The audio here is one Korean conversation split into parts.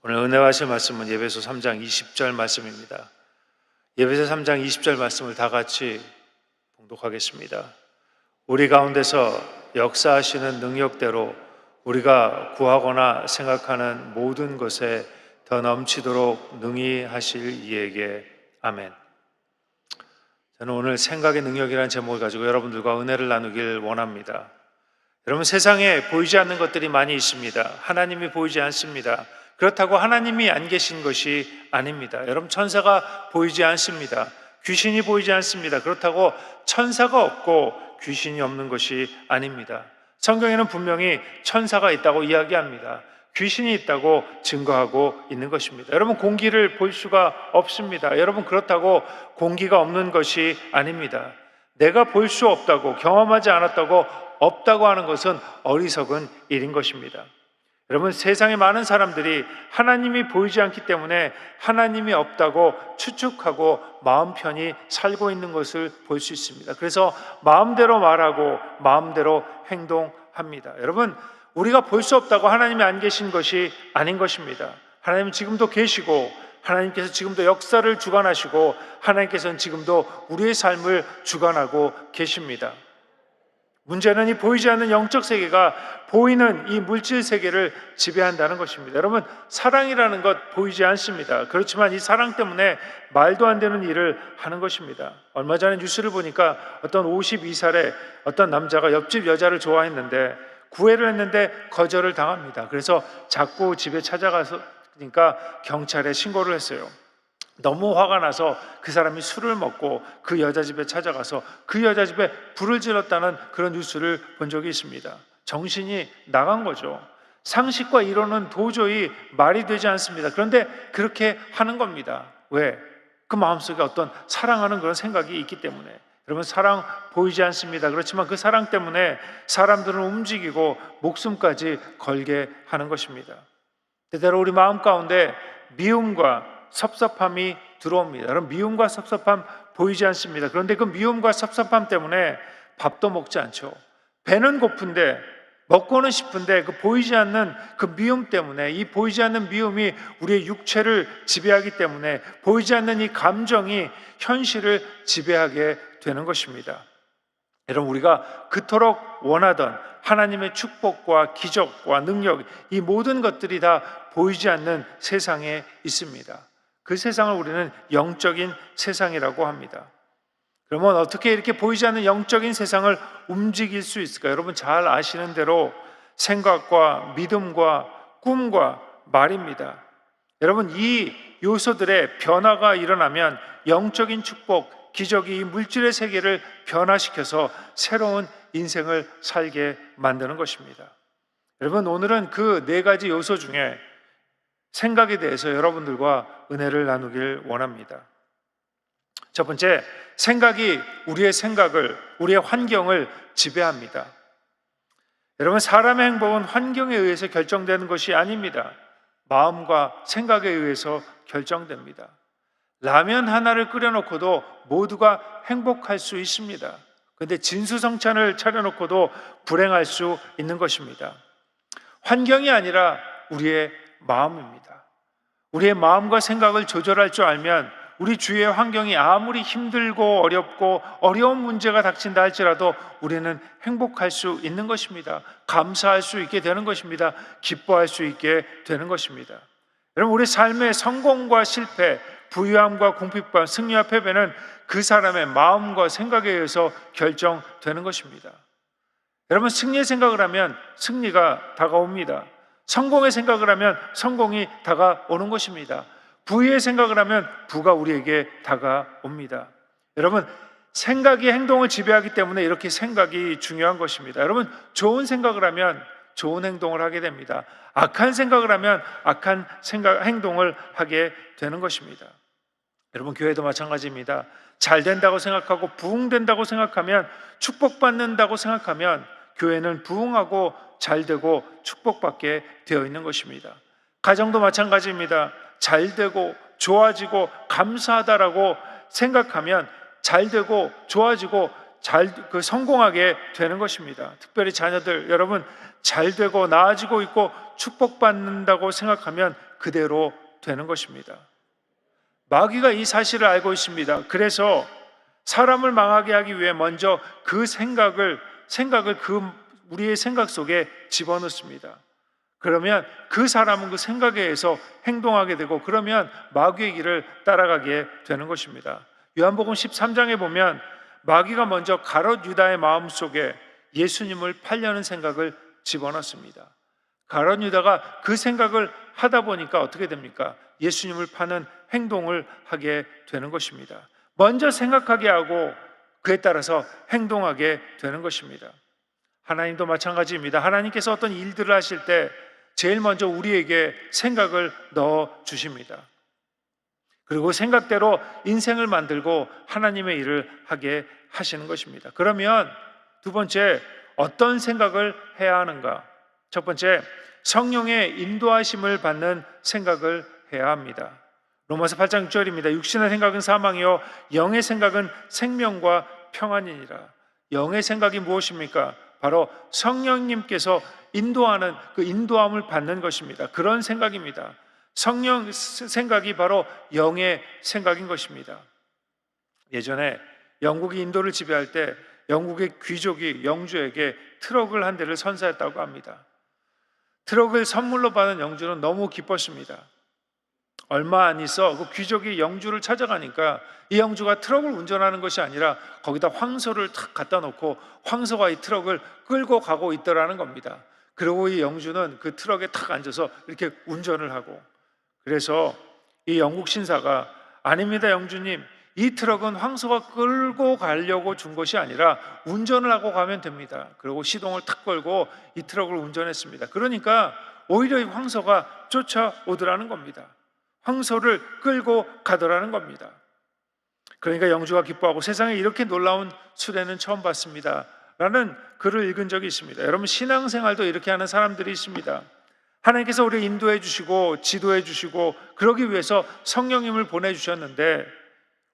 오늘 은혜와 하실 말씀은 예배소 3장 20절 말씀입니다. 예배소 3장 20절 말씀을 다 같이 봉독하겠습니다. 우리 가운데서 역사하시는 능력대로 우리가 구하거나 생각하는 모든 것에 더 넘치도록 능히 하실 이에게 아멘. 저는 오늘 생각의 능력이라는 제목을 가지고 여러분들과 은혜를 나누길 원합니다. 여러분, 세상에 보이지 않는 것들이 많이 있습니다. 하나님이 보이지 않습니다. 그렇다고 하나님이 안 계신 것이 아닙니다. 여러분, 천사가 보이지 않습니다. 귀신이 보이지 않습니다. 그렇다고 천사가 없고 귀신이 없는 것이 아닙니다. 성경에는 분명히 천사가 있다고 이야기합니다. 귀신이 있다고 증거하고 있는 것입니다. 여러분, 공기를 볼 수가 없습니다. 여러분, 그렇다고 공기가 없는 것이 아닙니다. 내가 볼 수 없다고, 경험하지 않았다고 없다고 하는 것은 어리석은 일인 것입니다. 여러분, 세상에 많은 사람들이 하나님이 보이지 않기 때문에 하나님이 없다고 추측하고 마음 편히 살고 있는 것을 볼 수 있습니다. 그래서 마음대로 말하고 마음대로 행동합니다. 여러분, 우리가 볼 수 없다고 하나님이 안 계신 것이 아닌 것입니다. 하나님은 지금도 계시고, 하나님께서 지금도 역사를 주관하시고, 하나님께서는 지금도 우리의 삶을 주관하고 계십니다. 문제는 이 보이지 않는 영적 세계가 보이는 이 물질 세계를 지배한다는 것입니다. 여러분, 사랑이라는 것 보이지 않습니다. 그렇지만 이 사랑 때문에 말도 안 되는 일을 하는 것입니다. 얼마 전에 뉴스를 보니까 어떤 52살의 어떤 남자가 옆집 여자를 좋아했는데 구애를 했는데 거절을 당합니다. 그래서 자꾸 집에 찾아가서 그러니까 경찰에 신고를 했어요. 너무 화가 나서 그 사람이 술을 먹고 그 여자 집에 찾아가서 그 여자 집에 불을 질렀다는 그런 뉴스를 본 적이 있습니다. 정신이 나간 거죠. 상식과 이론은 도저히 말이 되지 않습니다. 그런데 그렇게 하는 겁니다. 왜? 그 마음속에 어떤 사랑하는 그런 생각이 있기 때문에. 여러분, 사랑 보이지 않습니다. 그렇지만 그 사랑 때문에 사람들은 움직이고 목숨까지 걸게 하는 것입니다. 때때로 우리 마음 가운데 미움과 섭섭함이 들어옵니다. 여러분, 미움과 섭섭함 보이지 않습니다. 그런데 그 미움과 섭섭함 때문에 밥도 먹지 않죠. 배는 고픈데 먹고는 싶은데 그 보이지 않는 그 미움 때문에, 이 보이지 않는 미움이 우리의 육체를 지배하기 때문에 보이지 않는 이 감정이 현실을 지배하게 되는 것입니다. 여러분, 우리가 그토록 원하던 하나님의 축복과 기적과 능력, 이 모든 것들이 다 보이지 않는 세상에 있습니다. 그 세상을 우리는 영적인 세상이라고 합니다. 그러면 어떻게 이렇게 보이지 않는 영적인 세상을 움직일 수 있을까요? 여러분, 잘 아시는 대로 생각과 믿음과 꿈과 말입니다. 여러분, 이 요소들의 변화가 일어나면 영적인 축복, 기적이 이 물질의 세계를 변화시켜서 새로운 인생을 살게 만드는 것입니다. 여러분, 오늘은 그 네 가지 요소 중에 생각에 대해서 여러분들과 은혜를 나누길 원합니다. 첫 번째, 생각이 우리의 생각을, 우리의 환경을 지배합니다. 여러분, 사람의 행복은 환경에 의해서 결정되는 것이 아닙니다. 마음과 생각에 의해서 결정됩니다. 라면 하나를 끓여놓고도 모두가 행복할 수 있습니다. 그런데 진수성찬을 차려놓고도 불행할 수 있는 것입니다. 환경이 아니라 우리의 마음입니다. 우리의 마음과 생각을 조절할 줄 알면 우리 주위의 환경이 아무리 힘들고 어렵고 어려운 문제가 닥친다 할지라도 우리는 행복할 수 있는 것입니다. 감사할 수 있게 되는 것입니다. 기뻐할 수 있게 되는 것입니다. 여러분, 우리 삶의 성공과 실패, 부유함과 궁핍과 승리와 패배는 그 사람의 마음과 생각에 의해서 결정되는 것입니다. 여러분, 승리의 생각을 하면 승리가 다가옵니다. 성공의 생각을 하면 성공이 다가오는 것입니다. 부의 생각을 하면 부가 우리에게 다가옵니다. 여러분, 생각이 행동을 지배하기 때문에 이렇게 생각이 중요한 것입니다. 여러분, 좋은 생각을 하면 좋은 행동을 하게 됩니다. 악한 생각을 하면 악한 행동을 하게 되는 것입니다. 여러분, 교회도 마찬가지입니다. 잘 된다고 생각하고 부흥된다고 생각하면, 축복받는다고 생각하면 교회는 부흥하고 잘 되고 축복받게 되어 있는 것입니다. 가정도 마찬가지입니다. 잘 되고 좋아지고 감사하다라고 생각하면 잘 되고 좋아지고 성공하게 되는 것입니다. 특별히 자녀들, 여러분, 잘 되고 나아지고 있고 축복받는다고 생각하면 그대로 되는 것입니다. 마귀가 이 사실을 알고 있습니다. 그래서 사람을 망하게 하기 위해 먼저 그 생각을 우리의 생각 속에 집어넣습니다. 그러면 그 사람은 그 생각에 의해서 행동하게 되고, 그러면 마귀의 길을 따라가게 되는 것입니다. 요한복음 13장에 보면 마귀가 먼저 가롯 유다의 마음속에 예수님을 팔려는 생각을 집어넣습니다. 가롯 유다가 그 생각을 하다 보니까 어떻게 됩니까? 예수님을 파는 행동을 하게 되는 것입니다. 먼저 생각하게 하고 그에 따라서 행동하게 되는 것입니다. 하나님도 마찬가지입니다. 하나님께서 어떤 일들을 하실 때 제일 먼저 우리에게 생각을 넣어 주십니다. 그리고 생각대로 인생을 만들고 하나님의 일을 하게 하시는 것입니다. 그러면 두 번째, 어떤 생각을 해야 하는가? 첫 번째, 성령의 인도하심을 받는 생각을 해야 합니다. 로마서 8장 6절입니다. 육신의 생각은 사망이요 영의 생각은 생명과 평안이니라. 영의 생각이 무엇입니까? 바로 성령님께서 인도하는 그 인도함을 받는 것입니다. 그런 생각입니다. 성령 생각이 바로 영의 생각인 것입니다. 예전에 영국이 인도를 지배할 때 영국의 귀족이 영주에게 트럭을 한 대를 선사했다고 합니다. 트럭을 선물로 받은 영주는 너무 기뻤습니다. 얼마 안 있어 그 귀족이 영주를 찾아가니까 이 영주가 트럭을 운전하는 것이 아니라 거기다 황소를 탁 갖다 놓고 황소가 이 트럭을 끌고 가고 있더라는 겁니다. 그리고 이 영주는 그 트럭에 탁 앉아서 이렇게 운전을 하고, 그래서 이 영국 신사가 아닙니다 영주님, 이 트럭은 황소가 끌고 가려고 준 것이 아니라 운전을 하고 가면 됩니다. 그리고 시동을 탁 걸고 이 트럭을 운전했습니다. 그러니까 오히려 이 황소가 쫓아오더라는 겁니다. 황소를 끌고 가더라는 겁니다. 그러니까 영주가 기뻐하고 세상에 이렇게 놀라운 수레는 처음 봤습니다 라는 글을 읽은 적이 있습니다. 여러분, 신앙생활도 이렇게 하는 사람들이 있습니다. 하나님께서 우리를 인도해 주시고 지도해 주시고 그러기 위해서 성령님을 보내주셨는데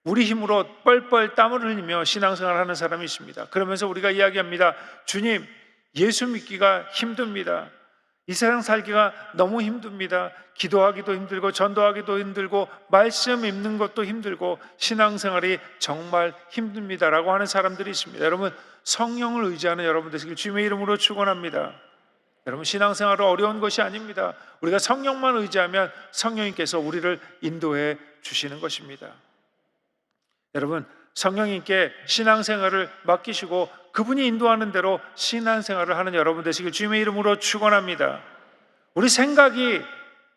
우리 힘으로 뻘뻘 땀을 흘리며 신앙생활을 하는 사람이 있습니다. 그러면서 우리가 이야기합니다. 주님, 예수 믿기가 힘듭니다. 이 세상 살기가 너무 힘듭니다. 기도하기도 힘들고 전도하기도 힘들고 말씀 읽는 것도 힘들고 신앙생활이 정말 힘듭니다 라고 하는 사람들이 있습니다. 여러분, 성령을 의지하는 여러분 되시길 주님의 이름으로 축원합니다. 여러분, 신앙생활은 어려운 것이 아닙니다. 우리가 성령만 의지하면 성령님께서 우리를 인도해 주시는 것입니다. 여러분, 성령님께 신앙생활을 맡기시고 그분이 인도하는 대로 신앙생활을 하는 여러분 되시길 주님의 이름으로 축원합니다. 우리 생각이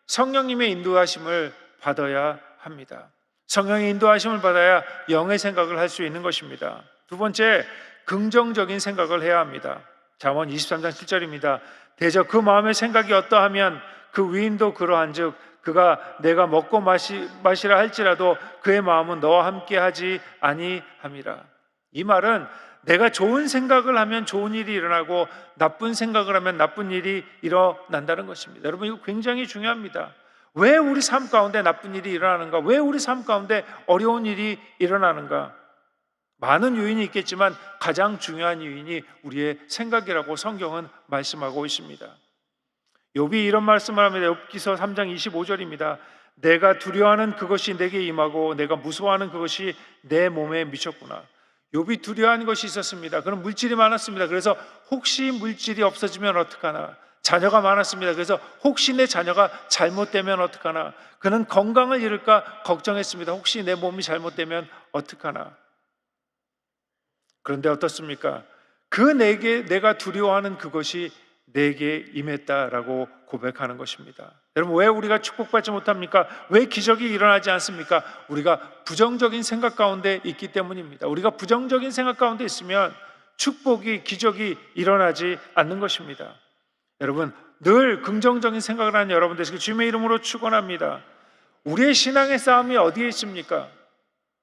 성령님의 인도하심을 받아야 합니다. 성령의 인도하심을 받아야 영의 생각을 할 수 있는 것입니다. 두 번째, 긍정적인 생각을 해야 합니다. 잠언 23장 7절입니다. 대저 그 마음의 생각이 어떠하면 그 위인도 그러한즉 그가 내가 먹고 마시라 할지라도 그의 마음은 너와 함께하지 아니함이라. 이 말은 내가 좋은 생각을 하면 좋은 일이 일어나고 나쁜 생각을 하면 나쁜 일이 일어난다는 것입니다. 여러분, 이거 굉장히 중요합니다. 왜 우리 삶 가운데 나쁜 일이 일어나는가? 왜 우리 삶 가운데 어려운 일이 일어나는가? 많은 요인이 있겠지만 가장 중요한 요인이 우리의 생각이라고 성경은 말씀하고 있습니다. 욥이 이런 말씀을 합니다. 욥기서 3장 25절입니다. 내가 두려워하는 그것이 내게 임하고 내가 무서워하는 그것이 내 몸에 미쳤구나. 욥이 두려워하는 것이 있었습니다. 그런 물질이 많았습니다. 그래서 혹시 물질이 없어지면 어떡하나. 자녀가 많았습니다. 그래서 혹시 내 자녀가 잘못되면 어떡하나. 그는 건강을 잃을까 걱정했습니다. 혹시 내 몸이 잘못되면 어떡하나. 그런데 어떻습니까? 내가 두려워하는 그것이 내게 임했다라고 고백하는 것입니다. 여러분, 왜 우리가 축복받지 못합니까? 왜 기적이 일어나지 않습니까? 우리가 부정적인 생각 가운데 있기 때문입니다. 우리가 부정적인 생각 가운데 있으면 축복이, 기적이 일어나지 않는 것입니다. 여러분, 늘 긍정적인 생각을 하는 여러분 되시길 주님의 이름으로 축원합니다. 우리의 신앙의 싸움이 어디에 있습니까?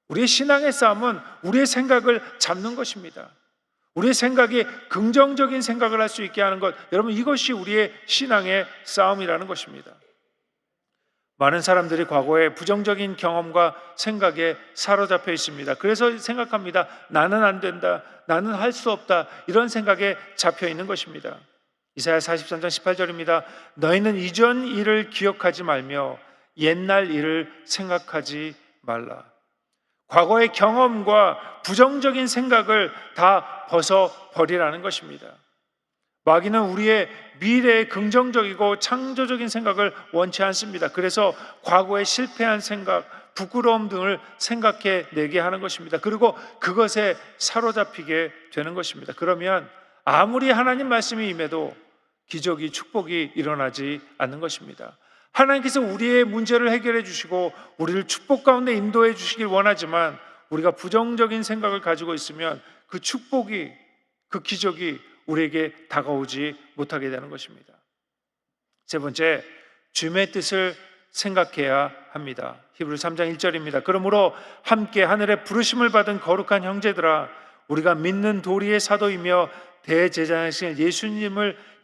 우리의 신앙의 싸움은 우리의 생각을 잡는 것입니다. 우리의 생각이 긍정적인 생각을 할 수 있게 하는 것, 여러분, 이것이 우리의 신앙의 싸움이라는 것입니다. 많은 사람들이 과거에 부정적인 경험과 생각에 사로잡혀 있습니다. 그래서 생각합니다. 나는 안 된다, 나는 할 수 없다, 이런 생각에 잡혀 있는 것입니다. 이사야 43장 18절입니다. 너희는 이전 일을 기억하지 말며 옛날 일을 생각하지 말라. 과거의 경험과 부정적인 생각을 다 벗어버리라는 것입니다. 마귀는 우리의 미래에 긍정적이고 창조적인 생각을 원치 않습니다. 그래서 과거에 실패한 생각, 부끄러움 등을 생각해 내게 하는 것입니다. 그리고 그것에 사로잡히게 되는 것입니다. 그러면 아무리 하나님 말씀이 임해도 기적이, 축복이 일어나지 않는 것입니다. 하나님께서 우리의 문제를 해결해 주시고 우리를 축복 가운데 인도해 주시길 원하지만 우리가 부정적인 생각을 가지고 있으면 그 축복이, 그 기적이 우리에게 다가오지 못하게 되는 것입니다. 세 번째, 주님의 뜻을 생각해야 합니다. 히브리서 3장 1절입니다. 그러므로 함께 하늘의 부르심을 받은 거룩한 형제들아, 우리가 믿는 도리의 사도이며 대제사장이신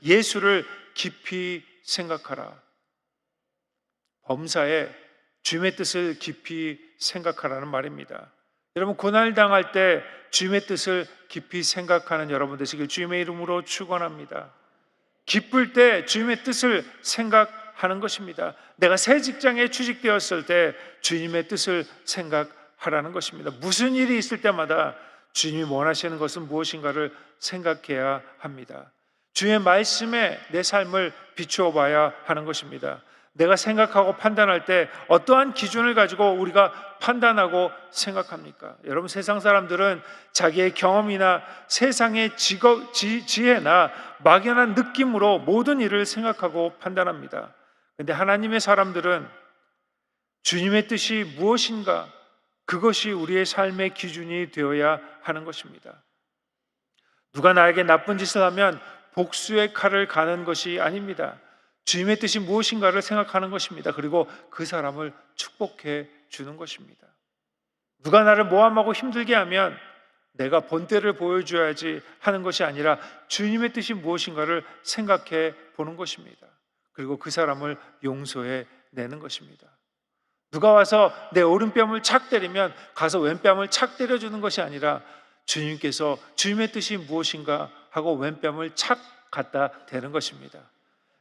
예수를 깊이 생각하라. 범사에 주님의 뜻을 깊이 생각하라는 말입니다. 여러분, 고난을 당할 때 주님의 뜻을 깊이 생각하는 여러분 되시길 주님의 이름으로 축원합니다. 기쁠 때 주님의 뜻을 생각하는 것입니다. 내가 새 직장에 취직되었을 때 주님의 뜻을 생각하라는 것입니다. 무슨 일이 있을 때마다 주님이 원하시는 것은 무엇인가를 생각해야 합니다. 주의 말씀에 내 삶을 비추어 봐야 하는 것입니다. 내가 생각하고 판단할 때 어떠한 기준을 가지고 우리가 판단하고 생각합니까? 여러분, 세상 사람들은 자기의 경험이나 세상의 지혜나 막연한 느낌으로 모든 일을 생각하고 판단합니다. 그런데 하나님의 사람들은 주님의 뜻이 무엇인가, 그것이 우리의 삶의 기준이 되어야 하는 것입니다. 누가 나에게 나쁜 짓을 하면 복수의 칼을 가는 것이 아닙니다. 주님의 뜻이 무엇인가를 생각하는 것입니다. 그리고 그 사람을 축복해 주는 것입니다. 누가 나를 모함하고 힘들게 하면 내가 본때를 보여줘야지 하는 것이 아니라 주님의 뜻이 무엇인가를 생각해 보는 것입니다. 그리고 그 사람을 용서해 내는 것입니다. 누가 와서 내 오른뺨을 착 때리면 가서 왼뺨을 착 때려주는 것이 아니라 주님께서 주님의 뜻이 무엇인가 하고 왼뺨을 착 갖다 대는 것입니다.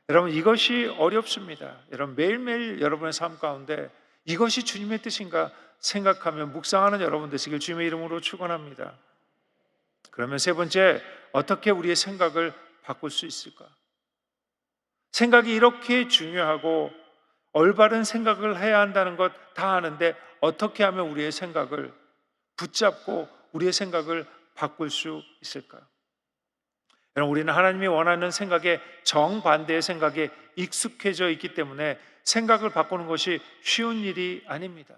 여러분, 이것이 어렵습니다. 여러분, 매일매일 여러분의 삶 가운데 이것이 주님의 뜻인가 생각하며 묵상하는 여러분 되시길 주님의 이름으로 축원합니다. 그러면 세 번째, 어떻게 우리의 생각을 바꿀 수 있을까? 생각이 이렇게 중요하고 올바른 생각을 해야 한다는 것 다 아는데 어떻게 하면 우리의 생각을 붙잡고 우리의 생각을 바꿀 수 있을까? 여러분, 우리는 하나님이 원하는 생각에 정반대의 생각에 익숙해져 있기 때문에 생각을 바꾸는 것이 쉬운 일이 아닙니다.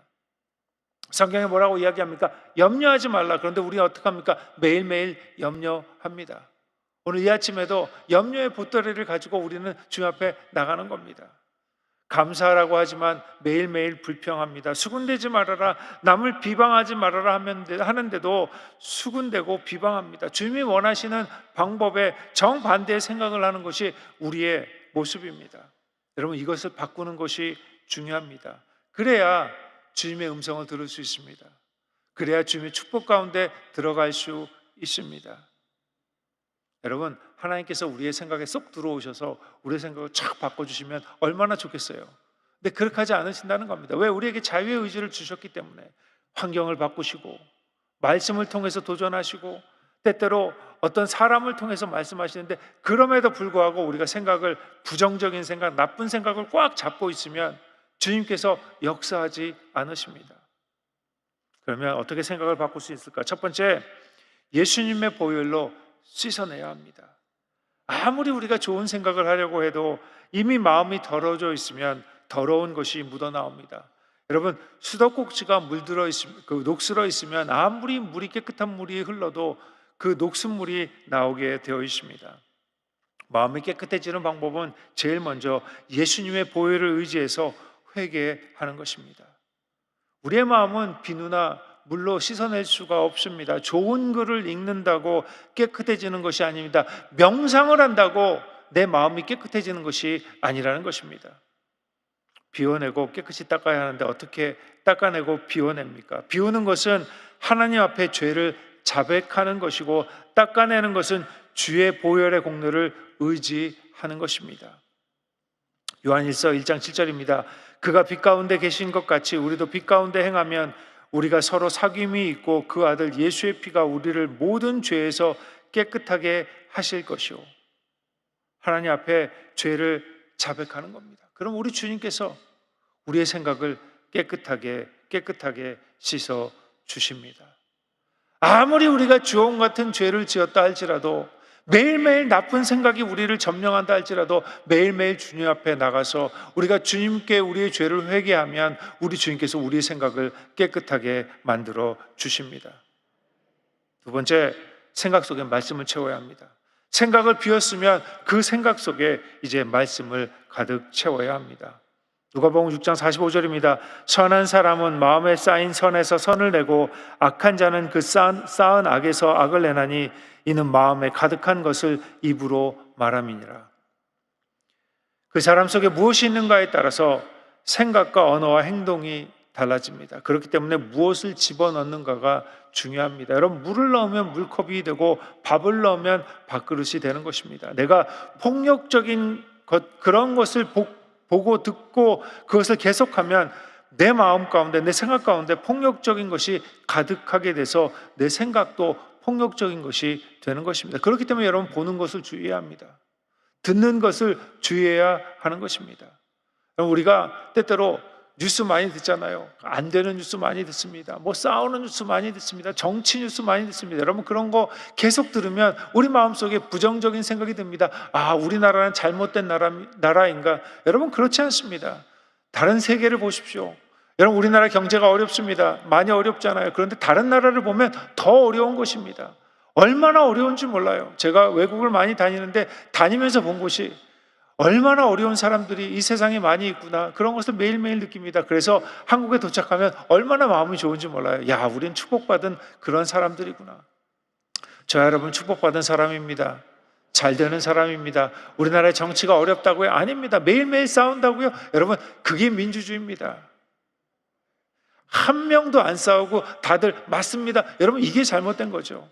성경에 뭐라고 이야기합니까? 염려하지 말라. 그런데 우리가 어떻게 합니까? 매일매일 염려합니다. 오늘 이 아침에도 염려의 보따리를 가지고 우리는 주님 앞에 나가는 겁니다. 감사하라고 하지만 매일매일 불평합니다. 수군대지 말아라, 남을 비방하지 말아라 하는데도 수군대고 비방합니다. 주님이 원하시는 방법에 정반대의 생각을 하는 것이 우리의 모습입니다. 여러분, 이것을 바꾸는 것이 중요합니다. 그래야 주님의 음성을 들을 수 있습니다. 그래야 주님의 축복 가운데 들어갈 수 있습니다. 여러분, 하나님께서 우리의 생각에 쏙 들어오셔서 우리의 생각을 쫙 바꿔주시면 얼마나 좋겠어요. 근데 그렇게 하지 않으신다는 겁니다. 왜? 우리에게 자유의 의지를 주셨기 때문에. 환경을 바꾸시고 말씀을 통해서 도전하시고 때때로 어떤 사람을 통해서 말씀하시는데 그럼에도 불구하고 우리가 생각을, 부정적인 생각, 나쁜 생각을 꽉 잡고 있으면 주님께서 역사하지 않으십니다. 그러면 어떻게 생각을 바꿀 수 있을까? 첫 번째, 예수님의 보혈로 씻어내야 합니다. 아무리 우리가 좋은 생각을 하려고 해도 이미 마음이 더러워져 있으면 더러운 것이 묻어나옵니다. 여러분, 수도꼭지가 물들어 있으면, 녹슬어 있으면 아무리 물이 깨끗한 물이 흘러도 그 녹슨 물이 나오게 되어 있습니다. 마음이 깨끗해지는 방법은 제일 먼저 예수님의 보혈을 의지해서 회개하는 것입니다. 우리의 마음은 비누나 물로 씻어낼 수가 없습니다. 좋은 글을 읽는다고 깨끗해지는 것이 아닙니다. 명상을 한다고 내 마음이 깨끗해지는 것이 아니라는 것입니다. 비워내고 깨끗이 닦아야 하는데 어떻게 닦아내고 비워냅니까? 비우는 것은 하나님 앞에 죄를 자백하는 것이고 닦아내는 것은 주의 보혈의 공로를 의지하는 것입니다. 요한일서 1장 7절입니다. 그가 빛 가운데 계신 것 같이 우리도 빛 가운데 행하면 우리가 서로 사귐이 있고 그 아들 예수의 피가 우리를 모든 죄에서 깨끗하게 하실 것이요. 하나님 앞에 죄를 자백하는 겁니다. 그럼 우리 주님께서 우리의 생각을 깨끗하게 씻어 주십니다. 아무리 우리가 주홍 같은 죄를 지었다 할지라도, 매일매일 나쁜 생각이 우리를 점령한다 할지라도, 매일매일 주님 앞에 나가서 우리가 주님께 우리의 죄를 회개하면 우리 주님께서 우리의 생각을 깨끗하게 만들어 주십니다. 두 번째, 생각 속에 말씀을 채워야 합니다. 생각을 비웠으면 그 생각 속에 이제 말씀을 가득 채워야 합니다. 누가복음 6장 45절입니다. 선한 사람은 마음에 쌓인 선에서 선을 내고 악한 자는 그 쌓은 악에서 악을 내나니 이는 마음에 가득한 것을 입으로 말함이니라. 그 사람 속에 무엇이 있는가에 따라서 생각과 언어와 행동이 달라집니다. 그렇기 때문에 무엇을 집어넣는가가 중요합니다. 여러분, 물을 넣으면 물컵이 되고 밥을 넣으면 밥그릇이 되는 것입니다. 내가 폭력적인 그런 것을 보고 듣고 그것을 계속하면 내 마음 가운데, 내 생각 가운데 폭력적인 것이 가득하게 돼서 내 생각도 폭력적인 것이 되는 것입니다. 그렇기 때문에 여러분, 보는 것을 주의해야 합니다. 듣는 것을 주의해야 하는 것입니다. 우리가 때때로 뉴스 많이 듣잖아요. 안 되는 뉴스 많이 듣습니다. 싸우는 뉴스 많이 듣습니다. 정치 뉴스 많이 듣습니다. 여러분, 그런 거 계속 들으면 우리 마음속에 부정적인 생각이 듭니다. 아, 우리나라는 잘못된 나라인가? 여러분, 그렇지 않습니다. 다른 세계를 보십시오. 여러분, 우리나라 경제가 어렵습니다. 많이 어렵잖아요. 그런데 다른 나라를 보면 더 어려운 것입니다. 얼마나 어려운지 몰라요. 제가 외국을 많이 다니는데 다니면서 본 곳이 얼마나 어려운 사람들이 이 세상에 많이 있구나, 그런 것을 매일매일 느낍니다. 그래서 한국에 도착하면 얼마나 마음이 좋은지 몰라요. 야, 우린 축복받은 그런 사람들이구나. 저 여러분, 축복받은 사람입니다. 잘 되는 사람입니다. 우리나라의 정치가 어렵다고요? 아닙니다. 매일매일 싸운다고요? 여러분, 그게 민주주의입니다. 한 명도 안 싸우고 다들 맞습니다. 여러분, 이게 잘못된 거죠.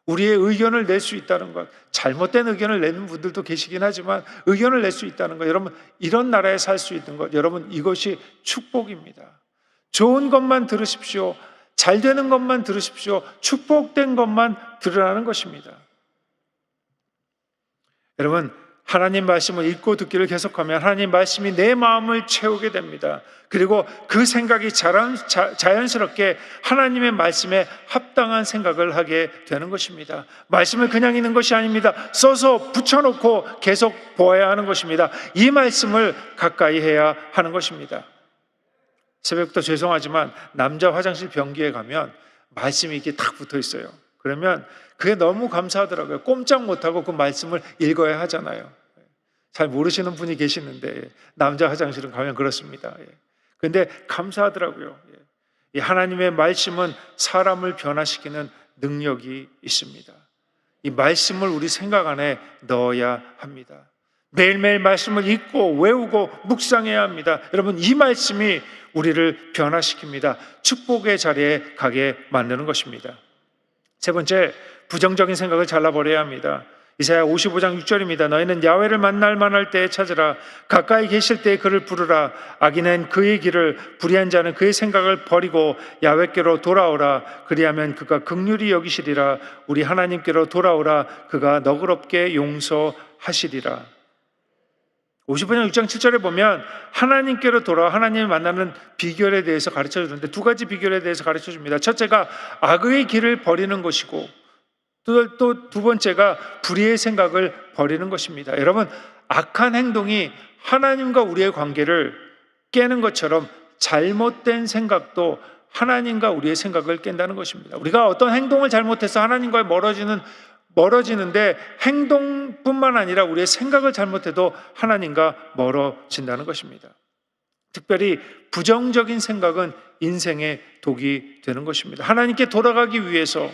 우리의 의견을 낼 수 있다는 것, 잘못된 의견을 내는 분들도 계시긴 하지만 의견을 낼 수 있다는 것, 여러분, 이런 나라에 살 수 있는 것, 여러분, 이것이 축복입니다. 좋은 것만 들으십시오. 잘 되는 것만 들으십시오. 축복된 것만 들으라는 것입니다. 여러분, 하나님 말씀을 읽고 듣기를 계속하면 하나님 말씀이 내 마음을 채우게 됩니다. 그리고 그 생각이 자연스럽게 하나님의 말씀에 합당한 생각을 하게 되는 것입니다. 말씀을 그냥 읽는 것이 아닙니다. 써서 붙여놓고 계속 보아야 하는 것입니다. 이 말씀을 가까이 해야 하는 것입니다. 새벽부터 죄송하지만 남자 화장실 변기에 가면 말씀이 이렇게 탁 붙어 있어요. 그러면 그게 너무 감사하더라고요. 꼼짝 못하고 그 말씀을 읽어야 하잖아요. 잘 모르시는 분이 계시는데 남자 화장실은 가면 그렇습니다. 그런데 감사하더라고요. 이 하나님의 말씀은 사람을 변화시키는 능력이 있습니다. 이 말씀을 우리 생각 안에 넣어야 합니다. 매일매일 말씀을 읽고 외우고 묵상해야 합니다. 여러분, 이 말씀이 우리를 변화시킵니다. 축복의 자리에 가게 만드는 것입니다. 세 번째, 부정적인 생각을 잘라버려야 합니다. 이사야 55장 6절입니다. 너희는 야훼를 만날 만할 때에 찾으라. 가까이 계실 때에 그를 부르라. 악인은 그의 길을, 불의한 자는 그의 생각을 버리고 야훼께로 돌아오라. 그리하면 그가 긍휼히 여기시리라. 우리 하나님께로 돌아오라. 그가 너그럽게 용서하시리라. 55장 6장 7절에 보면 하나님께로 돌아와 하나님을 만나는 비결에 대해서 가르쳐 주는데 두 가지 비결에 대해서 가르쳐 줍니다. 첫째가 악의 길을 버리는 것이고 또 두 번째가 불의의 생각을 버리는 것입니다. 여러분, 악한 행동이 하나님과 우리의 관계를 깨는 것처럼 잘못된 생각도 하나님과 우리의 생각을 깬다는 것입니다. 우리가 어떤 행동을 잘못해서 하나님과 멀어지는데 행동뿐만 아니라 우리의 생각을 잘못해도 하나님과 멀어진다는 것입니다. 특별히 부정적인 생각은 인생의 독이 되는 것입니다. 하나님께 돌아가기 위해서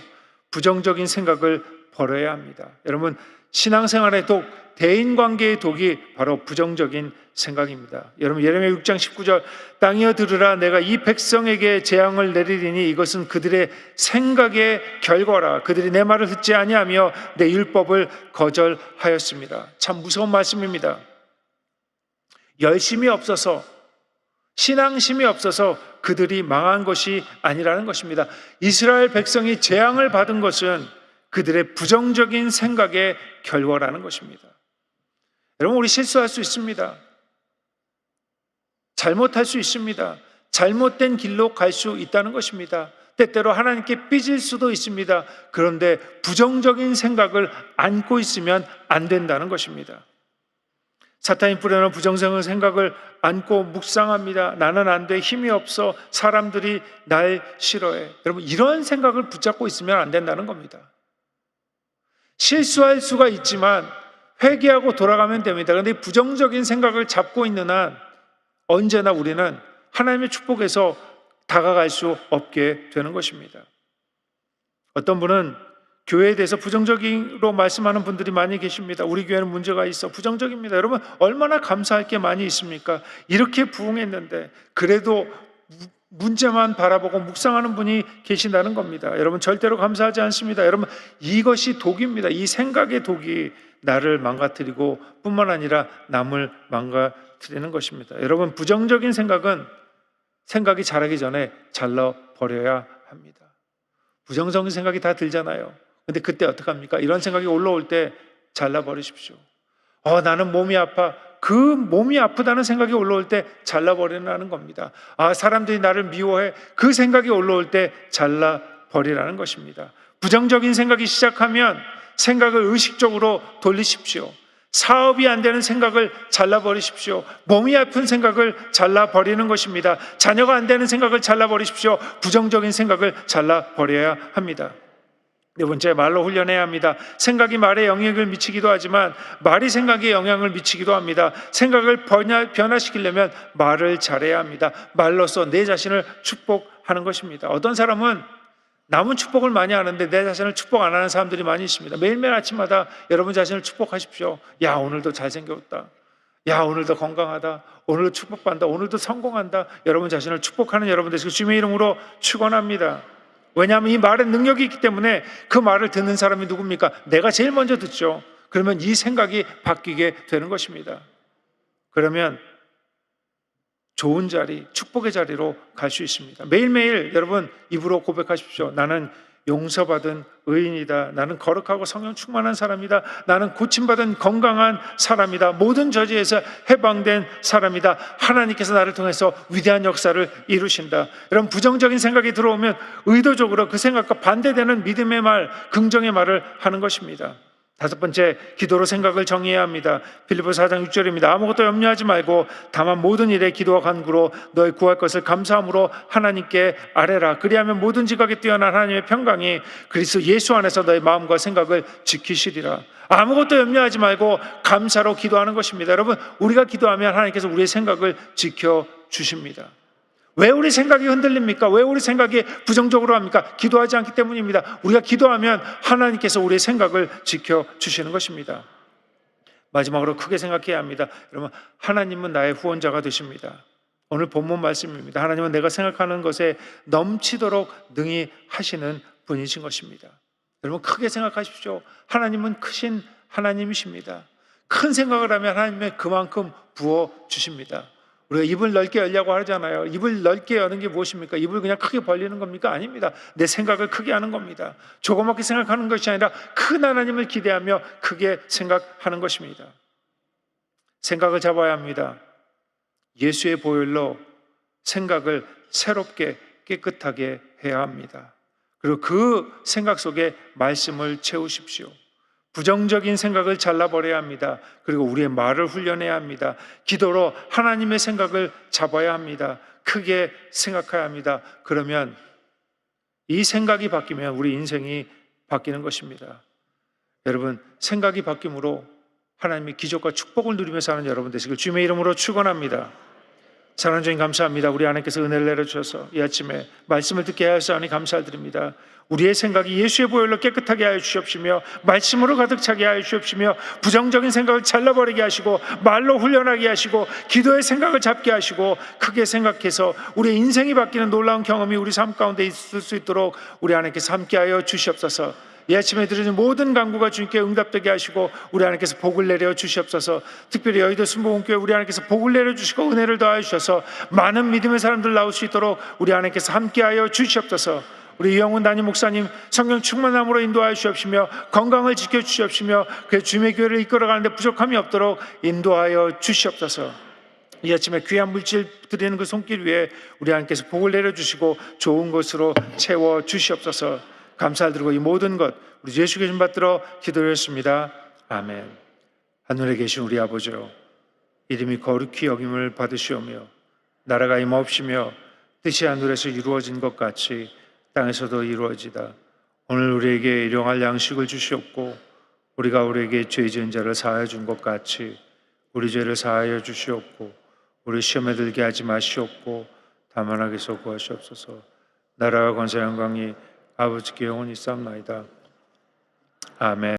부정적인 생각을 버려야 합니다. 여러분, 신앙생활의 독, 대인관계의 독이 바로 부정적인 생각입니다. 여러분, 예레미야 6장 19절, 땅이여 들으라, 내가 이 백성에게 재앙을 내리리니 이것은 그들의 생각의 결과라. 그들이 내 말을 듣지 아니하며 내 율법을 거절하였습니다. 참 무서운 말씀입니다. 열심이 없어서, 신앙심이 없어서 그들이 망한 것이 아니라는 것입니다. 이스라엘 백성이 재앙을 받은 것은 그들의 부정적인 생각의 결과라는 것입니다. 여러분, 우리 실수할 수 있습니다. 잘못할 수 있습니다. 잘못된 길로 갈 수 있다는 것입니다. 때때로 하나님께 삐질 수도 있습니다. 그런데 부정적인 생각을 안고 있으면 안 된다는 것입니다. 사탄이 뿌려놓은 부정적인 생각을 안고 묵상합니다. 나는 안 돼, 힘이 없어, 사람들이 날 싫어해. 여러분, 이런 생각을 붙잡고 있으면 안 된다는 겁니다. 실수할 수가 있지만 회개하고 돌아가면 됩니다. 그런데 부정적인 생각을 잡고 있는 한 언제나 우리는 하나님의 축복에서 다가갈 수 없게 되는 것입니다. 어떤 분은 교회에 대해서 부정적으로 말씀하는 분들이 많이 계십니다. 우리 교회는 문제가 있어, 부정적입니다. 여러분, 얼마나 감사할 게 많이 있습니까? 이렇게 부흥했는데 그래도 문제만 바라보고 묵상하는 분이 계신다는 겁니다. 여러분, 절대로 감사하지 않습니다. 여러분, 이것이 독입니다. 이 생각의 독이 나를 망가뜨리고 뿐만 아니라 남을 망가뜨리는 것입니다. 여러분, 부정적인 생각은 생각이 자라기 전에 잘라버려야 합니다. 부정적인 생각이 다 들잖아요. 근데 그때 어떡합니까? 이런 생각이 올라올 때 잘라버리십시오. 나는 몸이 아파. 그 몸이 아프다는 생각이 올라올 때 잘라버리라는 겁니다. 사람들이 나를 미워해. 그 생각이 올라올 때 잘라버리라는 것입니다. 부정적인 생각이 시작하면 생각을 의식적으로 돌리십시오. 사업이 안 되는 생각을 잘라버리십시오. 몸이 아픈 생각을 잘라버리는 것입니다. 자녀가 안 되는 생각을 잘라버리십시오. 부정적인 생각을 잘라버려야 합니다. 네 번째, 말로 훈련해야 합니다. 생각이 말에 영향을 미치기도 하지만 말이 생각에 영향을 미치기도 합니다. 생각을 변화시키려면 말을 잘해야 합니다. 말로써 내 자신을 축복하는 것입니다. 어떤 사람은 남은 축복을 많이 하는데 내 자신을 축복 안 하는 사람들이 많이 있습니다. 매일매일 아침마다 여러분 자신을 축복하십시오. 야, 오늘도 잘생겼다. 야, 오늘도 건강하다. 오늘도 축복받는다. 오늘도 성공한다. 여러분 자신을 축복하는 여러분 되시고 주님의 이름으로 축원합니다. 왜냐하면 이 말에 능력이 있기 때문에 그 말을 듣는 사람이 누굽니까? 내가 제일 먼저 듣죠. 그러면 이 생각이 바뀌게 되는 것입니다. 그러면 좋은 자리, 축복의 자리로 갈 수 있습니다. 매일매일 여러분 입으로 고백하십시오. 나는 용서받은 의인이다. 나는 거룩하고 성령 충만한 사람이다. 나는 고침받은 건강한 사람이다. 모든 저주에서 해방된 사람이다. 하나님께서 나를 통해서 위대한 역사를 이루신다. 여러분, 부정적인 생각이 들어오면 의도적으로 그 생각과 반대되는 믿음의 말, 긍정의 말을 하는 것입니다. 다섯 번째, 기도로 생각을 정의해야 합니다. 빌립보서 4장 6절입니다. 아무것도 염려하지 말고 다만 모든 일에 기도와 간구로 너희 구할 것을 감사함으로 하나님께 아뢰라. 그리하면 모든 지각에 뛰어난 하나님의 평강이 그리스도 예수 안에서 너희 마음과 생각을 지키시리라. 아무것도 염려하지 말고 감사로 기도하는 것입니다. 여러분, 우리가 기도하면 하나님께서 우리의 생각을 지켜주십니다. 왜 우리 생각이 흔들립니까? 왜 우리 생각이 부정적으로 합니까? 기도하지 않기 때문입니다. 우리가 기도하면 하나님께서 우리의 생각을 지켜주시는 것입니다. 마지막으로 크게 생각해야 합니다. 여러분, 하나님은 나의 후원자가 되십니다. 오늘 본문 말씀입니다. 하나님은 내가 생각하는 것에 넘치도록 능히 하시는 분이신 것입니다. 여러분, 크게 생각하십시오. 하나님은 크신 하나님이십니다. 큰 생각을 하면 하나님은 그만큼 부어주십니다. 우리가 입을 넓게 열려고 하잖아요. 입을 넓게 여는 게 무엇입니까? 입을 그냥 크게 벌리는 겁니까? 아닙니다. 내 생각을 크게 하는 겁니다. 조그맣게 생각하는 것이 아니라 큰 하나님을 기대하며 크게 생각하는 것입니다. 생각을 잡아야 합니다. 예수의 보혈로 생각을 새롭게 깨끗하게 해야 합니다. 그리고 그 생각 속에 말씀을 채우십시오. 부정적인 생각을 잘라버려야 합니다. 그리고 우리의 말을 훈련해야 합니다. 기도로 하나님의 생각을 잡아야 합니다. 크게 생각해야 합니다. 그러면 이 생각이 바뀌면 우리 인생이 바뀌는 것입니다. 여러분, 생각이 바뀜으로 하나님의 기적과 축복을 누리며 사는 여러분 되시길 주님의 이름으로 축원합니다. 사랑하는 주님 감사합니다. 우리 하나님께서 은혜를 내려주셔서 이 아침에 말씀을 듣게 하여서하니 감사드립니다. 우리의 생각이 예수의 보혈로 깨끗하게 하여 주시옵시며 말씀으로 가득 차게 하여 주시옵시며 부정적인 생각을 잘라버리게 하시고 말로 훈련하게 하시고 기도의 생각을 잡게 하시고 크게 생각해서 우리의 인생이 바뀌는 놀라운 경험이 우리 삶 가운데 있을 수 있도록 우리 하나님께서 함께하여 주시옵소서. 이 아침에 드리는 모든 간구가 주님께 응답되게 하시고 우리 하나님께서 복을 내려 주시옵소서. 특별히 여의도 순복음교회 우리 하나님께서 복을 내려 주시고 은혜를 더하여 주셔서 많은 믿음의 사람들 나올 수 있도록 우리 하나님께서 함께하여 주시옵소서. 우리 이영훈 담임 목사님 성령 충만함으로 인도하여 주시옵시며 건강을 지켜 주시옵시며 그 주님의 교회를 이끌어가는데 부족함이 없도록 인도하여 주시옵소서. 이 아침에 귀한 물질 드리는 그 손길 위에 우리 하나님께서 복을 내려주시고 좋은 것으로 채워 주시옵소서. 감사를 드리고 이 모든 것 우리 예수 계신 받들어 기도했습니다. 아멘. 하늘에 계신 우리 아버지요, 이름이 거룩히 여김을 받으시오며 나라가 임하옵시며 뜻이 하늘에서 이루어진 것 같이 땅에서도 이루어지다. 오늘 우리에게 일용할 양식을 주시옵고 우리가 우리에게 죄 지은 자를 사하여 준 것 같이 우리 죄를 사하여 주시옵고 우리 시험에 들게 하지 마시옵고 다만 악에서 구하시옵소서. 나라와 권세 영광이 아버지께 영원히 있사옵나이다. 아멘.